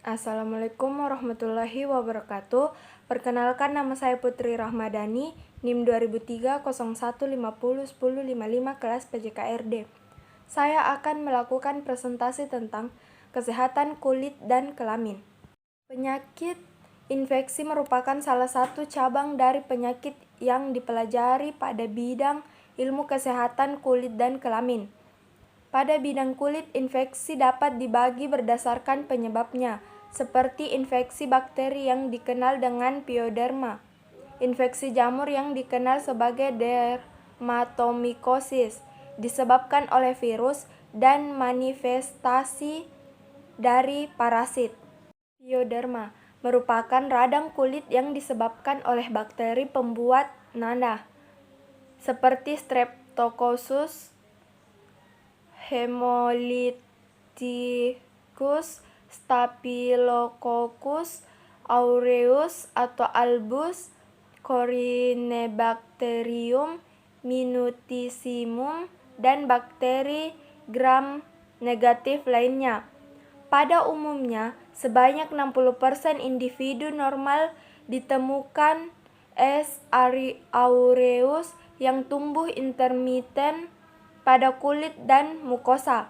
Assalamualaikum warahmatullahi wabarakatuh. Perkenalkan, nama saya Putri Rahmadani, NIM 2003 0150 1055 kelas PJKRD. Saya akan melakukan presentasi tentang kesehatan kulit dan kelamin. Penyakit infeksi merupakan salah satu cabang dari penyakit yang dipelajari pada bidang ilmu kesehatan kulit dan kelamin. Pada bidang kulit, infeksi dapat dibagi berdasarkan penyebabnya, seperti infeksi bakteri yang dikenal dengan pioderma, infeksi jamur yang dikenal sebagai dermatomikosis, disebabkan oleh virus, dan manifestasi dari parasit. Pioderma merupakan radang kulit yang disebabkan oleh bakteri pembuat nanah, seperti Streptococcus, Haemolyticus, Staphylococcus aureus atau Albus, Corynebacterium minutissimum, dan bakteri gram negatif lainnya. Pada umumnya, sebanyak 60% individu normal ditemukan S. aureus yang tumbuh intermiten pada kulit dan mukosa.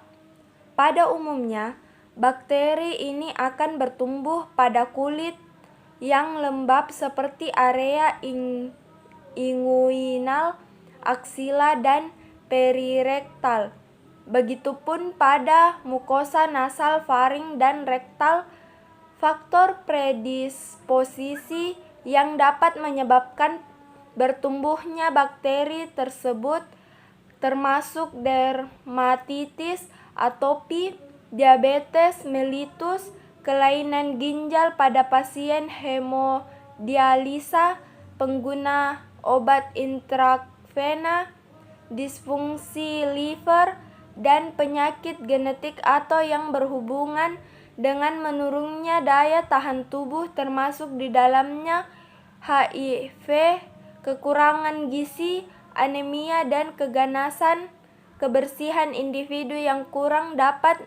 Pada umumnya, bakteri ini akan bertumbuh pada kulit yang lembab seperti area inguinal, aksila, dan perirektal. Begitupun pada mukosa nasal, faring, dan rektal. Faktor predisposisi yang dapat menyebabkan bertumbuhnya bakteri tersebut termasuk dermatitis, atopi, diabetes mellitus, kelainan ginjal pada pasien hemodialisa, pengguna obat intravena, disfungsi liver, dan penyakit genetik atau yang berhubungan dengan menurunnya daya tahan tubuh, termasuk di dalamnya HIV, kekurangan gizi, anemia, dan keganasan. Kebersihan individu yang kurang dapat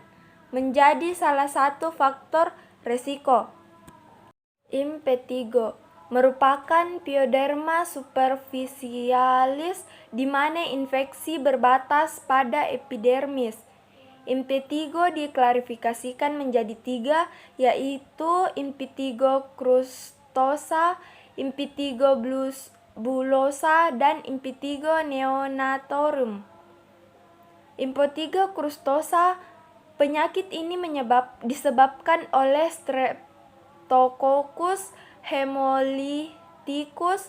menjadi salah satu faktor resiko. Impetigo merupakan pioderma superficialis di mana infeksi berbatas pada epidermis. Impetigo diklasifikasikan menjadi 3, yaitu impetigo crustosa, impetigo bullosa, dan impetigo neonatorum. Impetigo crustosa, penyakit ini disebabkan oleh Streptococcus haemolyticus.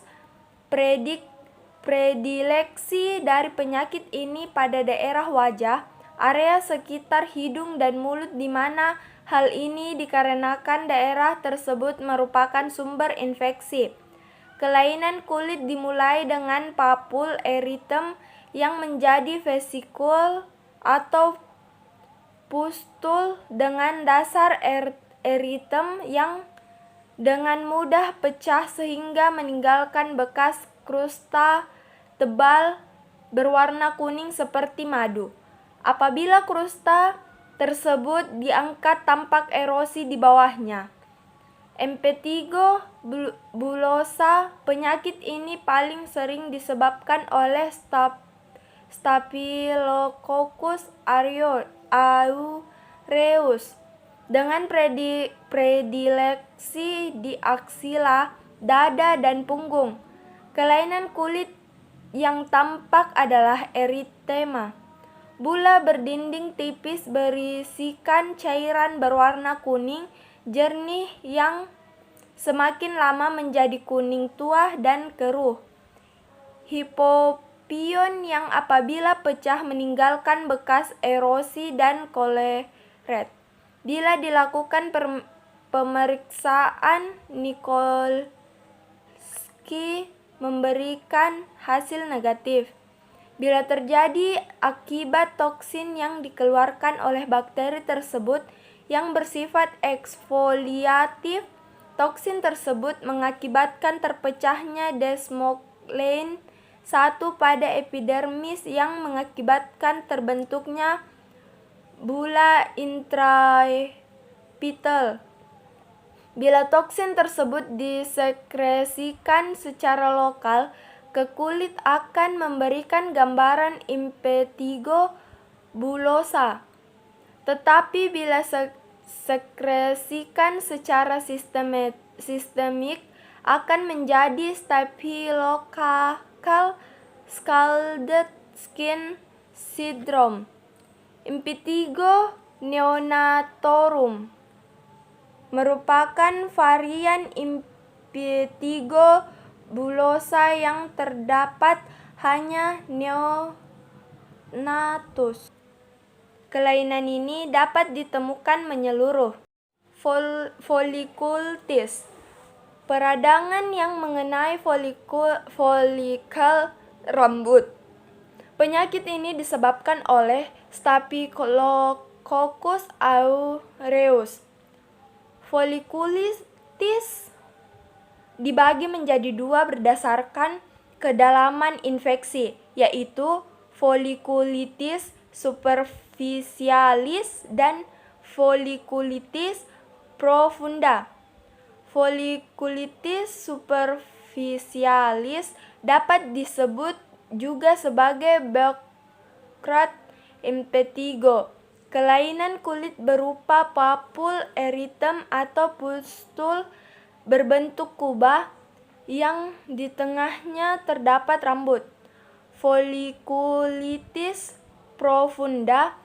Predileksi dari penyakit ini pada daerah wajah, area sekitar hidung dan mulut, di mana hal ini dikarenakan daerah tersebut merupakan sumber infeksi. Kelainan kulit dimulai dengan papul eritem yang menjadi vesikul atau pustul dengan dasar eritem yang dengan mudah pecah sehingga meninggalkan bekas krusta tebal berwarna kuning seperti madu. Apabila krusta tersebut diangkat, tampak erosi di bawahnya. Impetigo bullosa, penyakit ini paling sering disebabkan oleh Staphylococcus aureus dengan predileksi di aksila, dada, dan punggung. Kelainan kulit yang tampak adalah eritema. Bula berdinding tipis berisikan cairan berwarna kuning jernih yang semakin lama menjadi kuning tua dan keruh. Hipopion yang apabila pecah meninggalkan bekas erosi, dan koleret. Bila dilakukan pemeriksaan, Nikolsky memberikan hasil negatif. Bila terjadi akibat toksin yang dikeluarkan oleh bakteri tersebut yang bersifat eksfoliatif, toksin tersebut mengakibatkan terpecahnya desmoglein 1 pada epidermis yang mengakibatkan terbentuknya bula intraepitel. Bila toksin tersebut disekresikan secara lokal ke kulit akan memberikan gambaran impetigo bullosa. Tetapi bila sekresikan secara sistemik akan menjadi staphylococcal scalded skin syndrome, impetigo neonatorum, merupakan varian impetigo bullosa yang terdapat hanya neonatus. Kelainan ini dapat ditemukan menyeluruh. Folliculitis, peradangan yang mengenai folikel rambut. Penyakit ini disebabkan oleh Staphylococcus aureus. Folliculitis dibagi menjadi dua berdasarkan kedalaman infeksi, yaitu folliculitis superficialis dan folliculitis profunda. Folliculitis superficialis dapat disebut juga sebagai Burkhardt impetigo. Kelainan kulit berupa papul eritem atau pustul berbentuk kubah yang di tengahnya terdapat rambut. Folliculitis profunda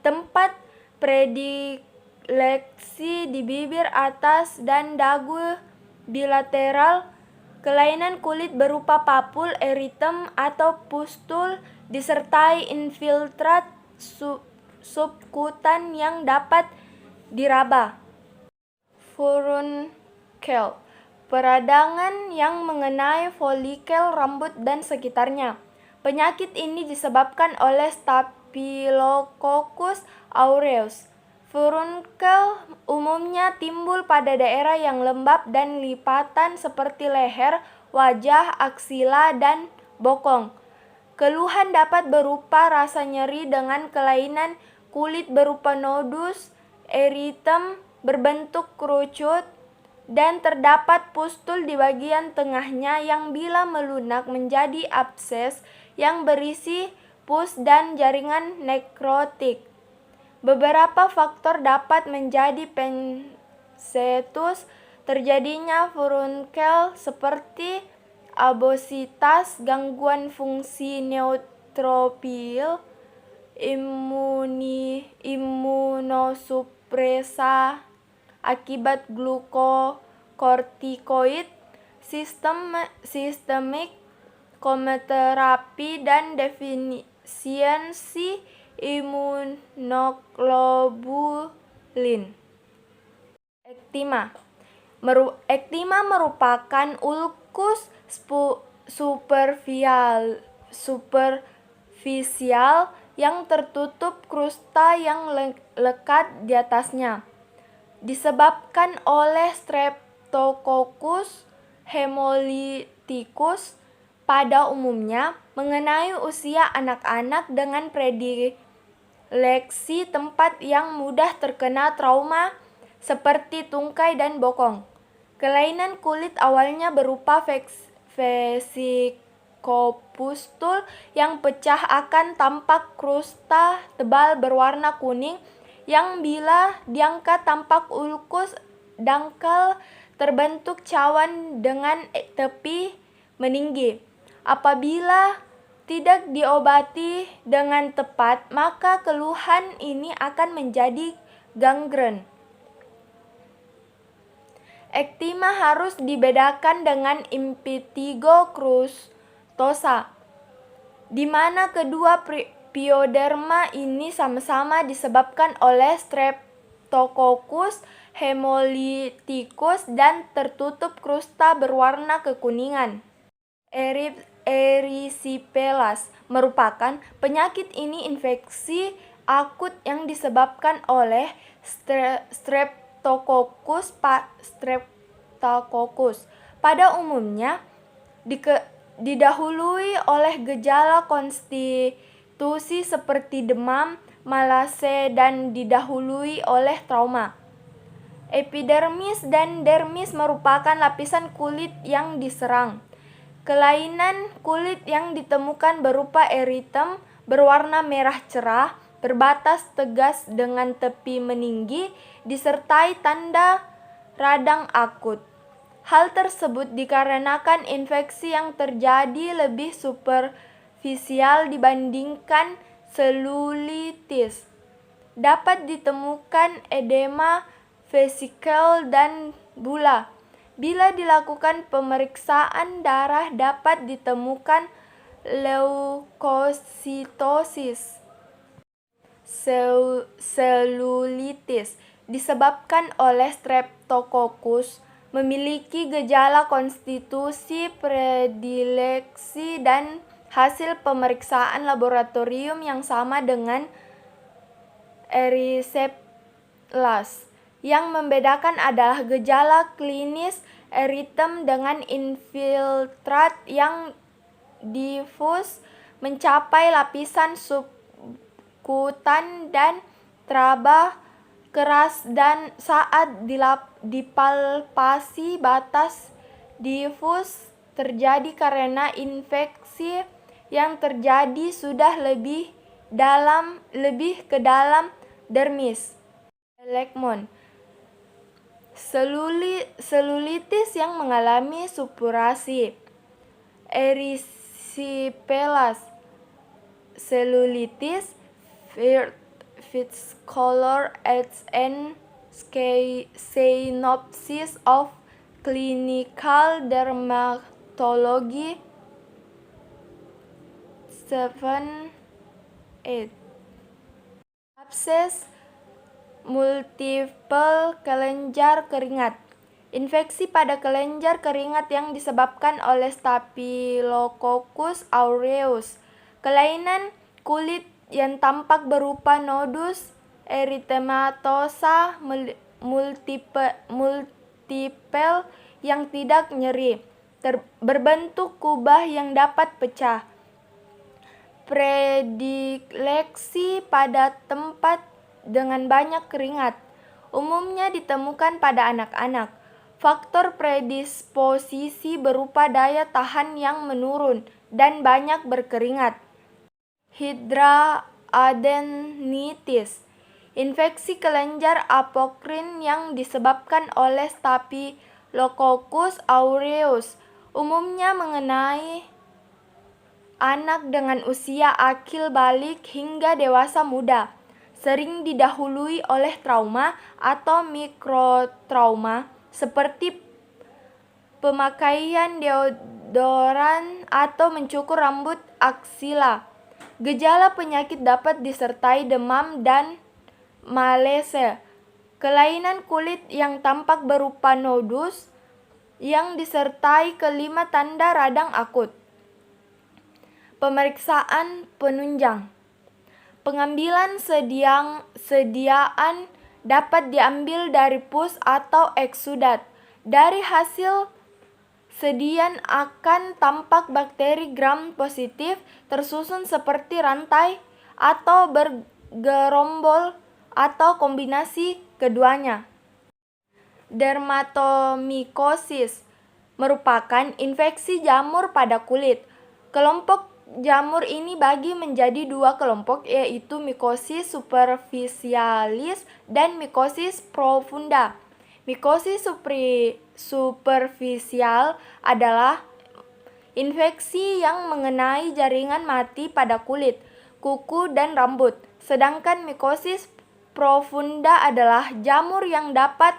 tempat predileksi di bibir atas dan dagu bilateral. Kelainan kulit berupa papul eritem atau pustul disertai infiltrat subkutan yang dapat diraba. Furunkel, peradangan yang mengenai folikel rambut dan sekitarnya. Penyakit ini disebabkan oleh Staphylococcus aureus. Furunkel umumnya timbul pada daerah yang lembab dan lipatan seperti leher, wajah, aksila, dan bokong. Keluhan dapat berupa rasa nyeri dengan kelainan kulit berupa nodus, eritem berbentuk kerucut, dan terdapat pustul di bagian tengahnya yang bila melunak menjadi abses yang berisi pus dan jaringan nekrotik. Beberapa faktor dapat menjadi pencetus terjadinya furunkel seperti obesitas, gangguan fungsi neutrofil, imunosupresa akibat glukokortikoid, sistemik kemoterapi, dan defisiensi imunoglobulin. Ektima merupakan ulkus superficial yang tertutup krusta yang lekat di atasnya, disebabkan oleh Streptococcus hemolyticus. Pada umumnya mengenai usia anak-anak dengan predileksi tempat yang mudah terkena trauma seperti tungkai dan bokong. Kelainan kulit awalnya berupa vesikopustul yang pecah akan tampak krusta tebal berwarna kuning yang bila diangkat tampak ulkus dangkal terbentuk cawan dengan tepi meninggi. Apabila tidak diobati dengan tepat, maka keluhan ini akan menjadi gangren. Ektima harus dibedakan dengan impetigo crustosa, di mana kedua pioderma ini sama-sama disebabkan oleh Streptococcus hemolyticus dan tertutup krusta berwarna kekuningan. Erysipelas merupakan penyakit ini infeksi akut yang disebabkan oleh Streptococcus. Pada umumnya didahului oleh gejala konstitusi seperti demam, malase, dan didahului oleh trauma. Epidermis dan dermis merupakan lapisan kulit yang diserang. Kelainan kulit yang ditemukan berupa eritem berwarna merah cerah, berbatas tegas dengan tepi meninggi, disertai tanda radang akut. Hal tersebut dikarenakan infeksi yang terjadi lebih superficial dibandingkan selulitis. Dapat ditemukan edema vesikel dan bula. Bila dilakukan pemeriksaan darah dapat ditemukan leukositosis. Selulitis disebabkan oleh Streptococcus, memiliki gejala konstitusi predileksi dan hasil pemeriksaan laboratorium yang sama dengan erysipelas. Yang membedakan adalah gejala klinis eritem dengan infiltrat yang difus mencapai lapisan subkutan dan teraba keras dan saat dipalpasi batas difus terjadi karena infeksi yang terjadi sudah lebih ke dalam dermis. Legmon. Selulitis yang mengalami supurasi. Erysipelas. Selulitis Fitz color as an synopsis of clinical dermatology 7-8. Abses multiple kelenjar keringat. Infeksi pada kelenjar keringat yang disebabkan oleh Staphylococcus aureus. Kelainan kulit yang tampak berupa nodus eritematosa multiple yang tidak nyeri, berbentuk kubah yang dapat pecah. Predileksi pada tempat dengan banyak keringat, umumnya ditemukan pada anak-anak. Faktor predisposisi berupa daya tahan yang menurun dan banyak berkeringat. Hidradenitis, infeksi kelenjar apokrin yang disebabkan oleh Staphylococcus aureus, umumnya mengenai anak dengan usia akil balik hingga dewasa muda. Sering didahului oleh trauma atau mikrotrauma seperti pemakaian deodoran atau mencukur rambut aksila. Gejala penyakit dapat disertai demam dan malese. Kelainan kulit yang tampak berupa nodus yang disertai kelima tanda radang akut. Pemeriksaan penunjang. Pengambilan sediaan dapat diambil dari pus atau eksudat. Dari hasil sedian akan tampak bakteri gram positif tersusun seperti rantai atau bergerombol atau kombinasi keduanya. Dermatomycosis merupakan infeksi jamur pada kulit. Kelompok jamur ini bagi menjadi dua kelompok, yaitu mikosis superficialis dan mikosis profunda. Mikosis superficial adalah infeksi yang mengenai jaringan mati pada kulit, kuku, dan rambut. Sedangkan mikosis profunda adalah jamur yang dapat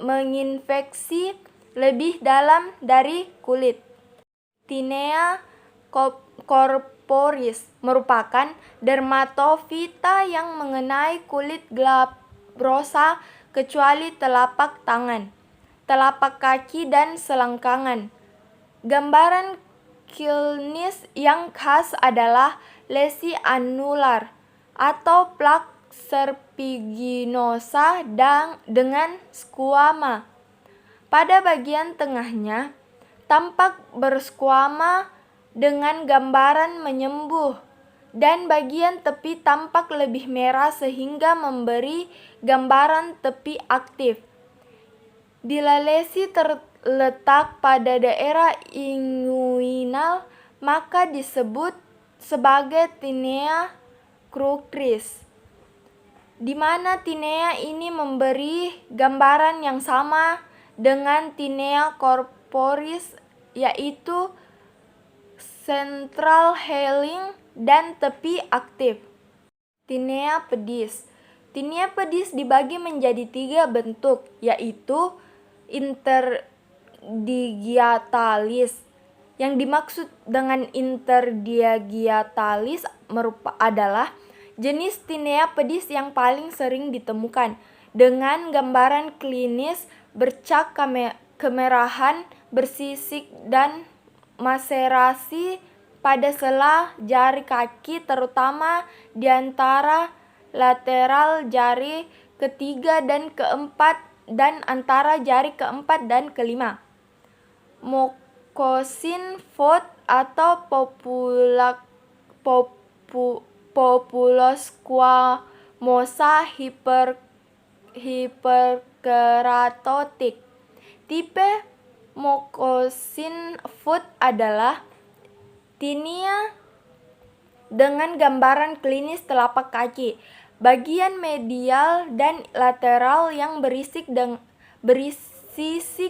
menginfeksi lebih dalam dari kulit. Tinea corporis merupakan dermatofita yang mengenai kulit glabrosa kecuali telapak tangan, telapak kaki, dan selangkangan. Gambaran klinis yang khas adalah lesi anular atau plak serpiginosa dengan skuama. Pada bagian tengahnya tampak berskuama dengan gambaran menyembuh dan bagian tepi tampak lebih merah sehingga memberi gambaran tepi aktif. Bila lesi terletak pada daerah inguinal, maka disebut sebagai tinea crucis, di mana tinea ini memberi gambaran yang sama dengan tinea corporis, yaitu central healing dan tepi aktif. Tinea pedis. Tinea pedis dibagi menjadi 3 bentuk, yaitu interdigitalis. Yang dimaksud dengan interdigitalis adalah jenis tinea pedis yang paling sering ditemukan, dengan gambaran klinis bercak kemerahan, bersisik, dan maserasi pada sela jari kaki, terutama di antara lateral jari ketiga dan keempat dan antara jari keempat dan kelima. Mokosin foot atau populosquamosa hyperkeratotik. Tipe mokosin foot adalah tinea dengan gambaran klinis telapak kaki, bagian medial dan lateral yang bersisik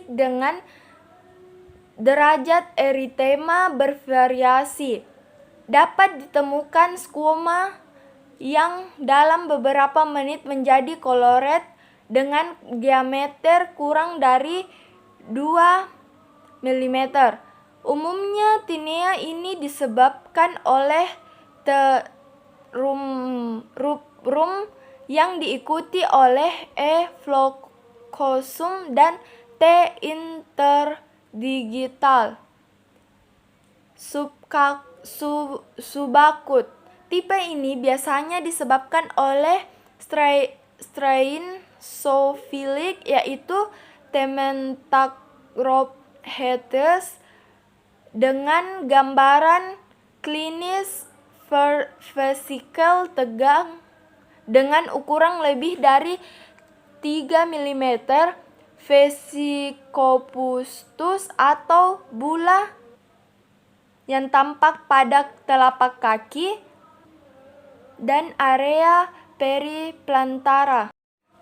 dengan derajat eritema bervariasi. Dapat ditemukan skoma yang dalam beberapa menit menjadi koloret dengan diameter kurang dari 2 mm. Umumnya tinea ini disebabkan oleh T. rubrum yang diikuti oleh E. floccosum dan T. interdigital subakut. Tipe ini biasanya disebabkan oleh strain zoofilik, yaitu Temantacrophetes, dengan gambaran klinis vesikel tegang dengan ukuran lebih dari 3 mm, vesicopustus atau bula yang tampak pada telapak kaki, dan area periplantara.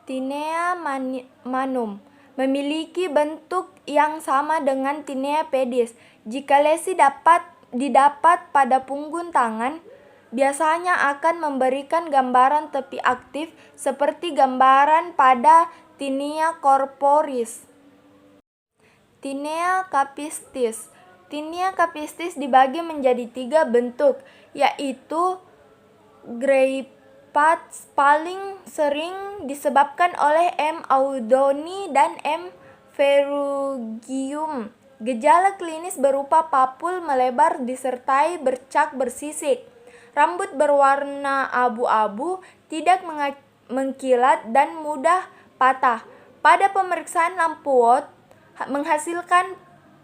Tinea manum memiliki bentuk yang sama dengan tinea pedis. Jika lesi didapat pada punggung tangan, biasanya akan memberikan gambaran tepi aktif seperti gambaran pada tinea corporis. Tinea capistis. Tinea capistis dibagi menjadi 3 bentuk, yaitu gray patch, paling sering disebabkan oleh M. audoni dan M. ferruginum. Gejala klinis berupa papul melebar disertai bercak bersisik. Rambut berwarna abu-abu, tidak mengkilat dan mudah patah. Pada pemeriksaan lampu Watt menghasilkan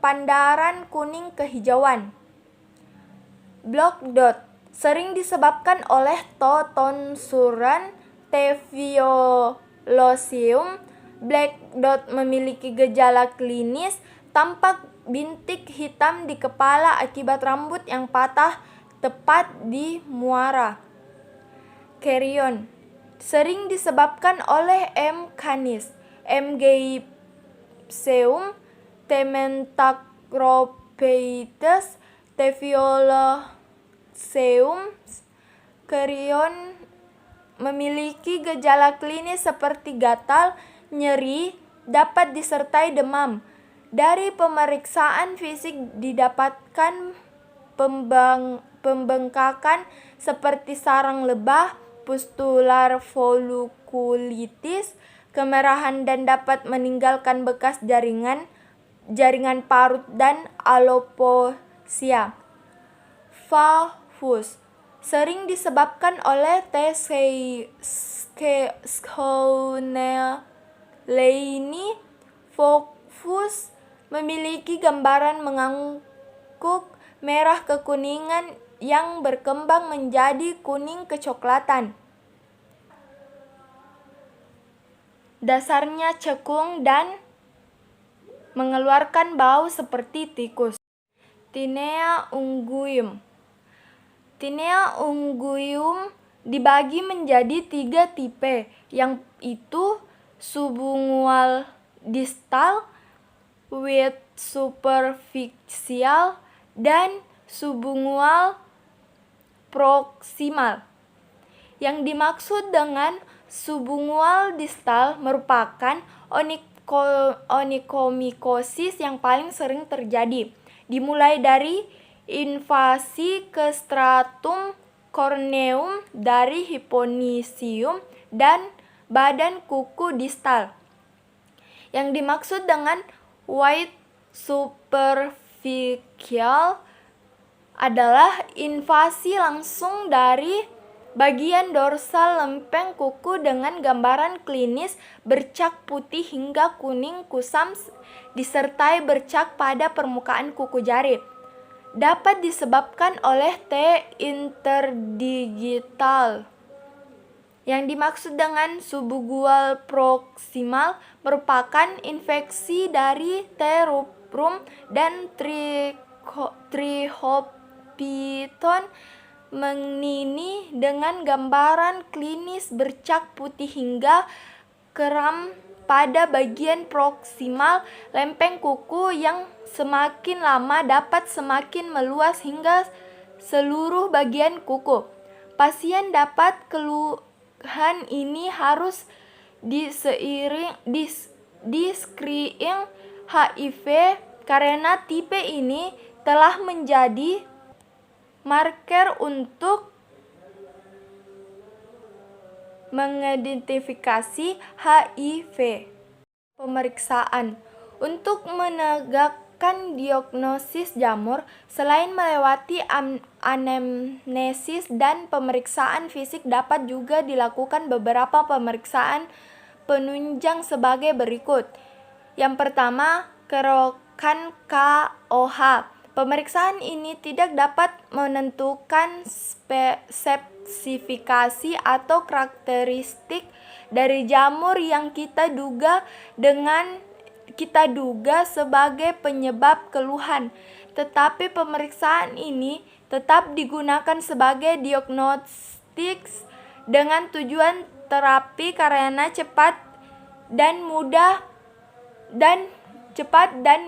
pandaran kuning kehijauan. Black dot sering disebabkan oleh tonsuran T. violosium. Black dot memiliki gejala klinis tampak bintik hitam di kepala akibat rambut yang patah tepat di muara. Carrion sering disebabkan oleh M. canis, M. gipseum, Temantacrophetes, T. violosium. Carrion memiliki gejala klinis seperti gatal, nyeri, dapat disertai demam. Dari pemeriksaan fisik didapatkan pembengkakan seperti sarang lebah, pustular folliculitis, kemerahan, dan dapat meninggalkan bekas jaringan parut dan alopecia. Fafus sering disebabkan oleh T. schonleini. Fafus memiliki gambaran mengangguk merah kekuningan yang berkembang menjadi kuning kecoklatan. Dasarnya cekung dan mengeluarkan bau seperti tikus. Tinea unguium. Tinea unguium dibagi menjadi 3 tipe, yang itu subungual distal, with superficial, dan subungual proksimal. Yang dimaksud dengan subungual distal merupakan onikomikosis yang paling sering terjadi, dimulai dari invasi ke stratum corneum dari hyponychium dan badan kuku distal. Yang dimaksud dengan white superficial adalah invasi langsung dari bagian dorsal lempeng kuku dengan gambaran klinis bercak putih hingga kuning kusam disertai bercak pada permukaan kuku jari. Dapat disebabkan oleh T. interdigital. Yang dimaksud dengan subungual proksimal merupakan infeksi dari T. rubrum dan Trichopiton menini dengan gambaran klinis bercak putih hingga kram pada bagian proksimal lempeng kuku yang semakin lama dapat semakin meluas hingga seluruh bagian kuku. Pasien dapat keluhan ini harus di-screening HIV karena tipe ini telah menjadi marker untuk mengidentifikasi HIV. Pemeriksaan. Untuk menegakkan diagnosis jamur, selain melewati anamnesis dan pemeriksaan fisik, dapat juga dilakukan beberapa pemeriksaan penunjang sebagai berikut. Yang pertama, kerokan KOH. Pemeriksaan ini tidak dapat menentukan spesifikasi atau karakteristik dari jamur yang kita duga sebagai penyebab keluhan, tetapi pemeriksaan ini tetap digunakan sebagai diagnostik dengan tujuan terapi karena cepat dan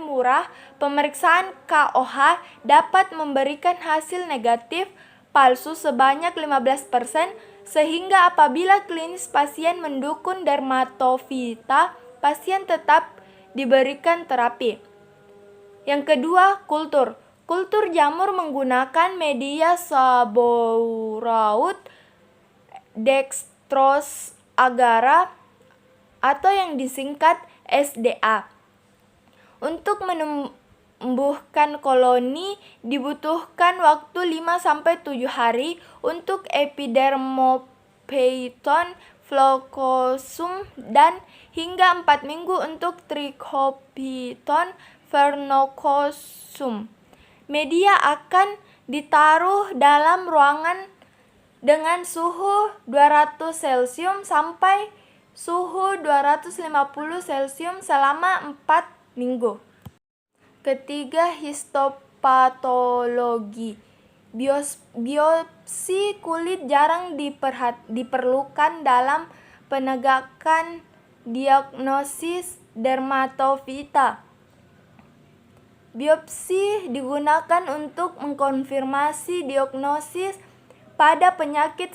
murah. Pemeriksaan KOH dapat memberikan hasil negatif palsu sebanyak 15%, sehingga apabila klinis pasien mendukung dermatofita, pasien tetap diberikan terapi. Yang kedua, kultur. Kultur jamur menggunakan media Sabouraud dextrose agar atau yang disingkat SDA. Untuk menumbuhkan koloni dibutuhkan waktu 5-7 hari, untuk epidermophyton flocosum dan hingga 4 minggu untuk Trichophyton vernocosum. Media akan ditaruh dalam ruangan dengan suhu 200 Celcius sampai suhu 250 Celcius selama 4 minggu. Ketiga, histopatologi. Biopsi kulit jarang diperlukan dalam penegakan diagnosis dermatofita. Biopsi digunakan untuk mengkonfirmasi diagnosis pada penyakit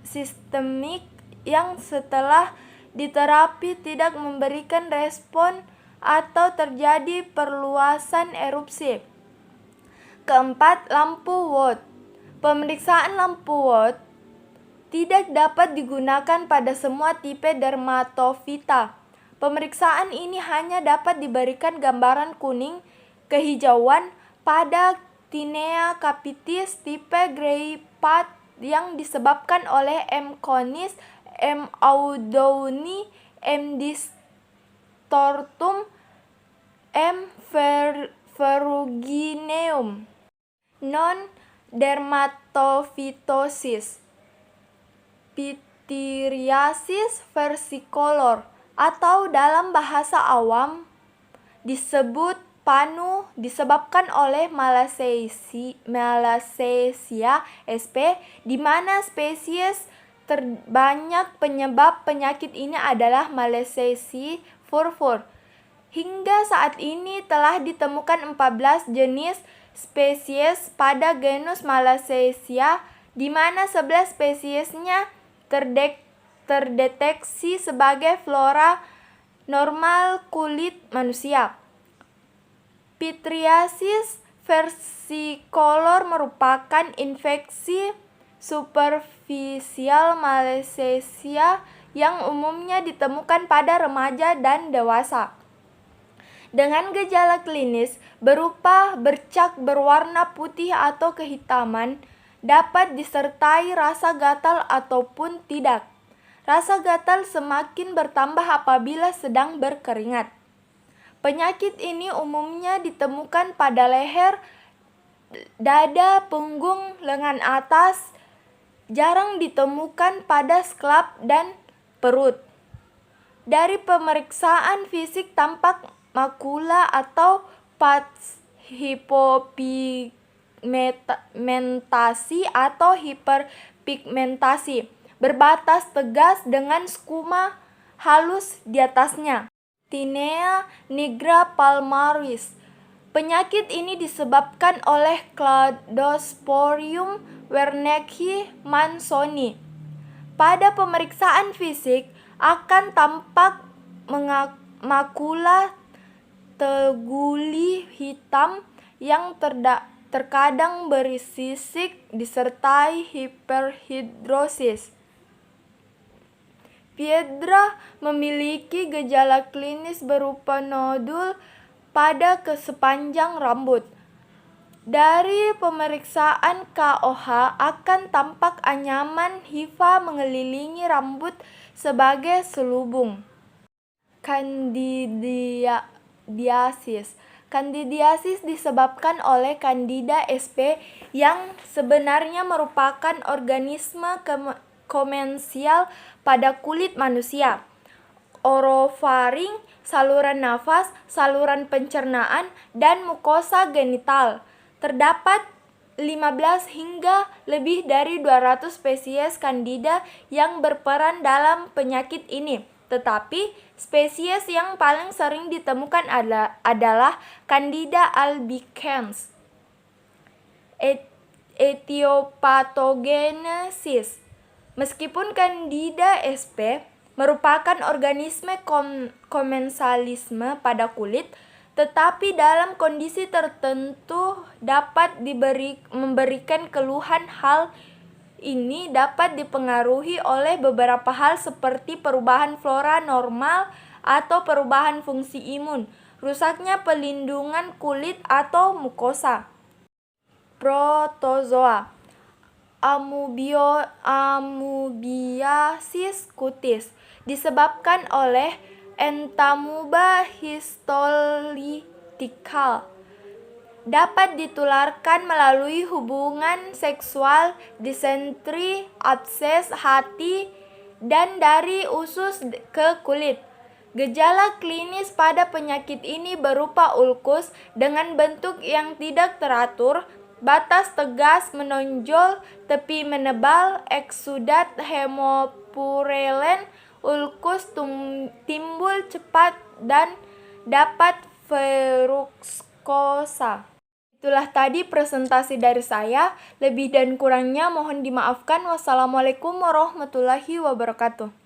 sistemik yang setelah diterapi tidak memberikan respon atau terjadi perluasan erupsi. Keempat, lampu Watt. Pemeriksaan lampu Watt tidak dapat digunakan pada semua tipe dermatofita. Pemeriksaan ini hanya dapat diberikan gambaran kuning kehijauan pada Tinea capitis tipe Gray Path yang disebabkan oleh M. canis, M. audouini, M. distortum, M. ferrugineum. Non dermatofitosis, pityriasis versicolor, atau dalam bahasa awam disebut panu, disebabkan oleh Malassezia sp, di mana spesies terbanyak penyebab penyakit ini adalah Malassezia furfur. Hingga saat ini telah ditemukan 14 jenis spesies pada genus Malassezia, di mana 11 spesiesnya terdeteksi sebagai flora normal kulit manusia. Pityriasis versicolor merupakan infeksi superficial Malassezia yang umumnya ditemukan pada remaja dan dewasa, dengan gejala klinis berupa bercak berwarna putih atau kehitaman, dapat disertai rasa gatal ataupun tidak. Rasa gatal semakin bertambah apabila sedang berkeringat. Penyakit ini umumnya ditemukan pada leher, dada, punggung, lengan atas, jarang ditemukan pada skalp dan perut. Dari pemeriksaan fisik tampak makula atau patch hipopigmentasi atau hiperpigmentasi berbatas tegas dengan skuma halus di atasnya. Tinea nigra palmaris. Penyakit ini disebabkan oleh Cladosporium wernickeyi mansoni. Pada pemeriksaan fisik akan tampak makula teguli hitam yang terkadang bersisik disertai hiperhidrosis. Piedra memiliki gejala klinis berupa nodul pada sepanjang rambut. Dari pemeriksaan KOH akan tampak anyaman hifa mengelilingi rambut sebagai selubung. Candidiasis. Candidiasis disebabkan oleh Candida sp yang sebenarnya merupakan organisme komensial pada kulit manusia, orofaring, saluran nafas, saluran pencernaan, dan mukosa genital. Terdapat 15 hingga lebih dari 200 spesies Candida yang berperan dalam penyakit ini. Tetapi spesies yang paling sering ditemukan adalah Candida albicans. Etiopathogenesis. Meskipun Candida sp merupakan organisme komensalisme pada kulit, tetapi dalam kondisi tertentu dapat memberikan keluhan. Hal ini dapat dipengaruhi oleh beberapa hal seperti perubahan flora normal atau perubahan fungsi imun, rusaknya pelindungan kulit atau mukosa. Protozoa. Amubiasis cutis disebabkan oleh Entamuba histolytica. Dapat ditularkan melalui hubungan seksual, disentri, abses hati, dan dari usus ke kulit. Gejala klinis pada penyakit ini berupa ulkus dengan bentuk yang tidak teratur, batas tegas menonjol, tepi menebal, eksudat hemopurulent. Ulkus timbul cepat dan dapat fructosa. Itulah tadi presentasi dari saya. Lebih dan kurangnya mohon dimaafkan. Wassalamualaikum warahmatullahi wabarakatuh.